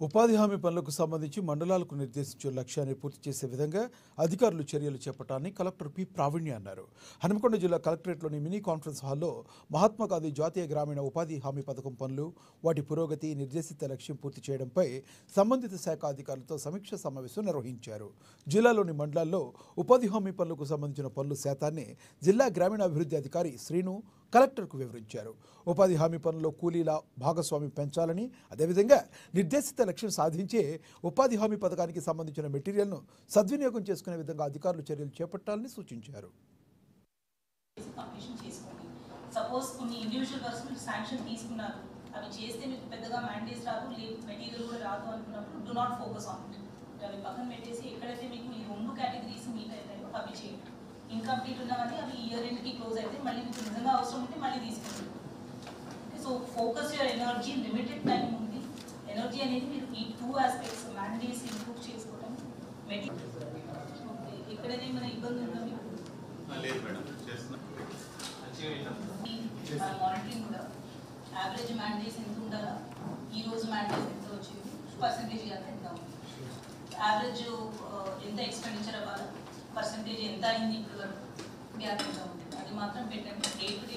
ఉపాధి హామీ పనులకు సంబంధించి మండలాలకు నిర్దేశించిన లక్ష్యాన్ని పూర్తి చేసే విధంగా అధికారులు చర్యలు చేపట్టాలని కలెక్టర్ పి ప్రావీణ్య అన్నారు. హనుమకొండ జిల్లా కలెక్టరేట్లోని మినీ కాన్ఫరెన్స్ హాల్లో మహాత్మా గాంధీ జాతీయ గ్రామీణ ఉపాధి హామీ పథకం పనులు, వాటి పురోగతి, నిర్దేశిత లక్ష్యం పూర్తి చేయడంపై సంబంధిత శాఖ అధికారులతో సమీక్ష సమావేశం నిర్వహించారు. జిల్లాలోని మండలాల్లో ఉపాధి హామీ పనులకు సంబంధించిన పనుల శాతాన్ని జిల్లా గ్రామీణాభివృద్ధి అధికారి శ్రీను కలెక్టర్కు వివరించారు. ఉపాధి హామీ పనుల్లో కూలీల భాగస్వామ్యం పెంచాలని, అదేవిధంగా నిర్దేశిత లక్ష్యం సాధించే ఉపాధి హామీ పథకానికి సంబంధించిన మెటీరియల్ను సద్వినియోగం చేసుకునే విధంగా అధికారులు చర్యలు చేపట్టాలని సూచించారు. సపోజ్ కొన్ని ఇండివిజువల్ వర్క్స్ మీరు శాంక్షన్ తీసుకున్నారు, అవి చేస్తే మీకు పెద్దగా మ్యాండేట్స్ రాదు, మెటీరియల్ కూడా రాదు అనుకున్నప్పుడు do not focus on it. అవి పక్కన పెట్టేసి ఎక్కడైతే మీకు ఈ రెండు కేటగిరీస్ మీట్ అవుతాయో అవి చేయండి. ఇన్కంప్లీట్ ఉన్నవన్నీ అవి ఇయర్ ఎండ్కి క్లోజ్ అయితే మళ్ళీ మీకు నిజంగా అవసరం ఉంటే మళ్ళీ తీసుకుంటారు. So focus your energy, limited time ఉంది. ఎనర్జీ అనేది మీరు ఈ టూ ఆస్పెక్ట్స్ మ్యాండేట్స్ ఇంప్రూవ్ చేసుకోవడం, ఎక్కడైనా ఏమైనా ఇబ్బంది ఉందా మీకు? మానిటరింగ్ కూడా యావరేజ్ మ్యాండేట్స్ ఎంత ఉండాలా, ఈ రోజు మ్యాండేట్స్ ఎంత వచ్చింది, పర్సంటేజ్ అంత ఎంత ఉంది, యావరేజ్ ఎంత ఎక్స్పెండిచర్ అవ్వాలి, పర్సంటేజ్ ఎంత అయింది ఇప్పుడు వరకు, గ్యాప్ ఎంత ఉంది, అది మాత్రం పెట్టండి. Day to day